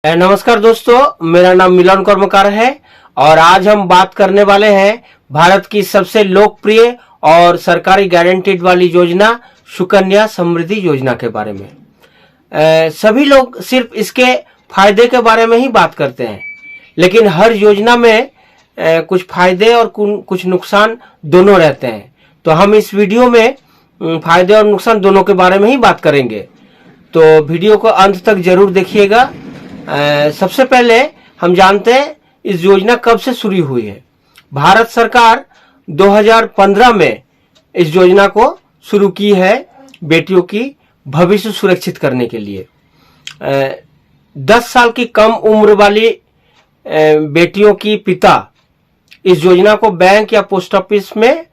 नमस्कार दोस्तों, मेरा नाम मिलन कर्मकार है और आज हम बात करने वाले हैं भारत की सबसे लोकप्रिय और सरकारी गारंटीड वाली योजना सुकन्या समृद्धि योजना के बारे में। सभी लोग सिर्फ इसके फायदे के बारे में ही बात करते हैं, लेकिन हर योजना में कुछ फायदे और कुछ नुकसान दोनों रहते हैं। तो हम इस वीडियो में फायदे और नुकसान दोनों के बारे में ही बात करेंगे, तो वीडियो को अंत तक जरूर देखिएगा। सबसे पहले हम जानते हैं इस योजना कब से शुरू हुई है। भारत सरकार 2015 में इस योजना को शुरू की है बेटियों की भविष्य सुरक्षित करने के लिए। 10 साल की कम उम्र वाली बेटियों की पिता इस योजना को बैंक या पोस्ट ऑफिस में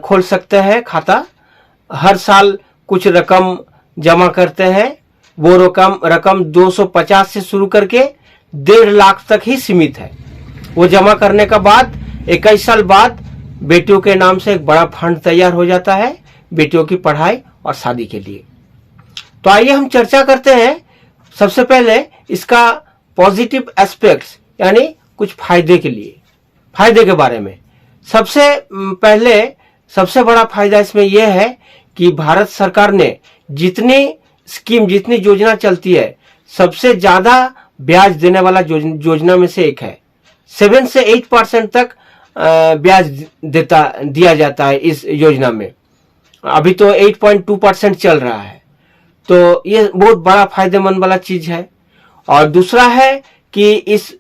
खोल सकते हैं खाता। हर साल कुछ रकम जमा करते हैं। वो रकम 250 से शुरू करके 1.5 लाख तक ही सीमित है। वो जमा करने का बाद 21 साल बाद बेटियों के नाम से एक बड़ा फंड तैयार हो जाता है बेटियों की पढ़ाई और शादी के लिए। तो आइए हम चर्चा करते हैं सबसे पहले इसका पॉजिटिव एस्पेक्ट्स, यानी कुछ फायदे के बारे में। सबसे पहले सबसे बड़ा फायदा इसमें यह है कि भारत सरकार ने जितनी योजना चलती है, सबसे ज्यादा ब्याज देने वाला योजना में से एक है। 7 से 8% तक ब्याज दिया जाता है इस योजना में। अभी तो 8.2% चल रहा है, तो ये बहुत बड़ा फायदेमंद वाला चीज है। और दूसरा है कि इस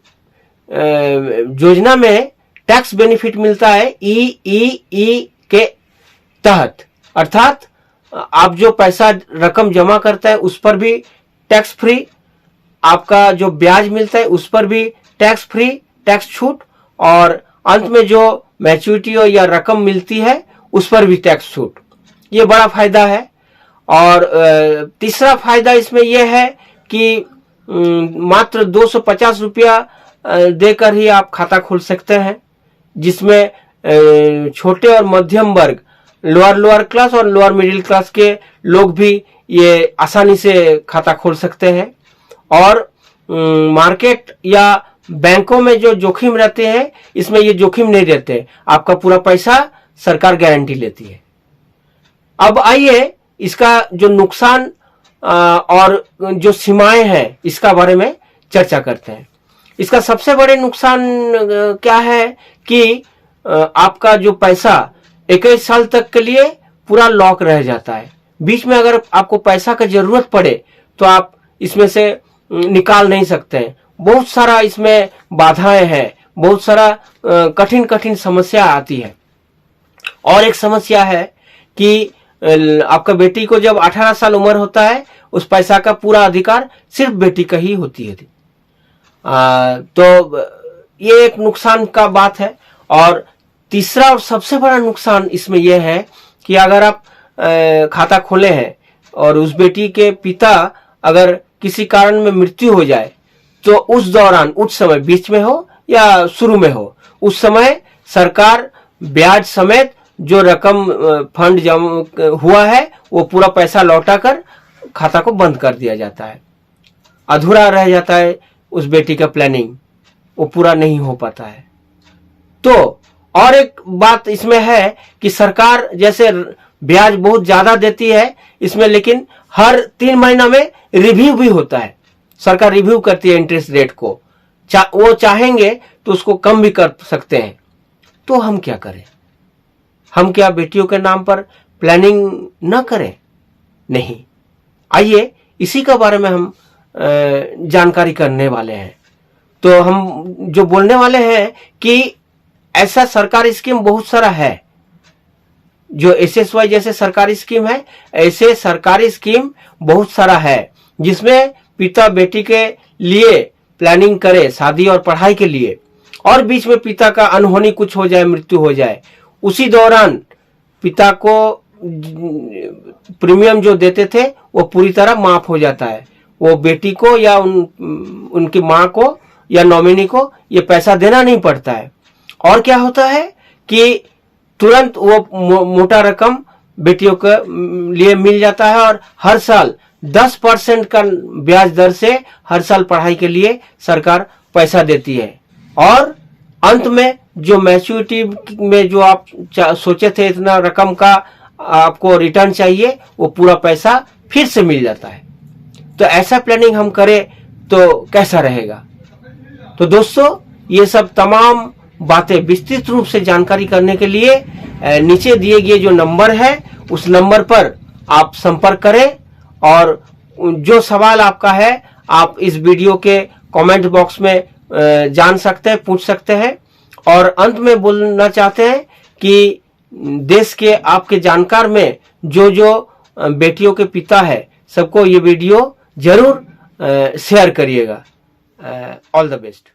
योजना में टैक्स बेनिफिट मिलता है ई के तहत, अर्थात आप जो पैसा रकम जमा करता है उस पर भी टैक्स फ्री, आपका जो ब्याज मिलता है उस पर भी टैक्स फ्री, टैक्स छूट, और अंत में जो मैच्योरिटी या रकम मिलती है उस पर भी टैक्स छूट। ये बड़ा फायदा है। और तीसरा फायदा इसमें यह है कि मात्र 250 रुपया देकर ही आप खाता खोल सकते हैं, जिसमें छोटे और मध्यम वर्ग, लोअर क्लास और लोअर मिडिल क्लास के लोग भी ये आसानी से खाता खोल सकते हैं। और मार्केट या बैंकों में जो जोखिम रहते हैं, इसमें ये जोखिम नहीं रहते। आपका पूरा पैसा सरकार गारंटी लेती है। अब आइए इसका जो नुकसान और जो सीमाएं हैं इसका बारे में चर्चा करते हैं। इसका सबसे बड़े नुकसान क्या है कि आपका जो पैसा 21 साल तक के लिए पूरा लॉक रह जाता है। बीच में अगर आपको पैसा का जरूरत पड़े तो आप इसमें से निकाल नहीं सकते हैं। बहुत सारा इसमें बाधाएं हैं, बहुत सारा कठिन समस्या आती है। और एक समस्या है कि आपका बेटी को जब 18 साल उम्र होता है, उस पैसा का पूरा अधिकार सिर्फ बेटी का ही होती है। तो ये एक नुकसान का बात है। और तीसरा और सबसे बड़ा नुकसान इसमें यह है कि अगर आप खाता खोले हैं और उस बेटी के पिता अगर किसी कारण में मृत्यु हो जाए, तो उस दौरान, उस समय, बीच में हो या शुरू में हो, उस समय सरकार ब्याज समेत जो रकम फंड जमा हुआ है वो पूरा पैसा लौटाकर खाता को बंद कर दिया जाता है। अधूरा रह जाता है उस बेटी का प्लानिंग, वो पूरा नहीं हो पाता है। तो और एक बात इसमें है कि सरकार जैसे ब्याज बहुत ज्यादा देती है इसमें, लेकिन हर 3 महीना में रिव्यू भी होता है। सरकार रिव्यू करती है इंटरेस्ट रेट को। वो चाहेंगे तो उसको कम भी कर सकते हैं। तो हम क्या करें? हम क्या बेटियों के नाम पर प्लानिंग न करें? नहीं। आइए इसी के बारे में हम जानकारी करने वाले हैं। तो हम जो बोलने वाले हैं कि ऐसा सरकारी स्कीम बहुत सारा है। जो SSY जैसे सरकारी स्कीम है, ऐसे सरकारी स्कीम बहुत सारा है, जिसमें पिता बेटी के लिए प्लानिंग करे शादी और पढ़ाई के लिए, और बीच में पिता का अनहोनी कुछ हो जाए, मृत्यु हो जाए, उसी दौरान पिता को प्रीमियम जो देते थे वो पूरी तरह माफ हो जाता है। वो बेटी को या उनकी माँ को या नॉमिनी को ये पैसा देना नहीं पड़ता है। और क्या होता है कि तुरंत वो मोटा रकम बेटियों के लिए मिल जाता है, और हर साल 10% का ब्याज दर से हर साल पढ़ाई के लिए सरकार पैसा देती है। और अंत में जो मैच्योरिटी में जो आप सोचे थे इतना रकम का आपको रिटर्न चाहिए, वो पूरा पैसा फिर से मिल जाता है। तो ऐसा प्लानिंग हम करें तो कैसा रहेगा। तो दोस्तों, ये सब तमाम बातें विस्तृत रूप से जानकारी करने के लिए नीचे दिए गए जो नंबर है उस नंबर पर आप संपर्क करें, और जो सवाल आपका है आप इस वीडियो के कमेंट बॉक्स में जान सकते हैं, पूछ सकते हैं। और अंत में बोलना चाहते हैं कि देश के आपके जानकार में जो जो बेटियों के पिता है, सबको ये वीडियो जरूर शेयर करिएगा। All the best.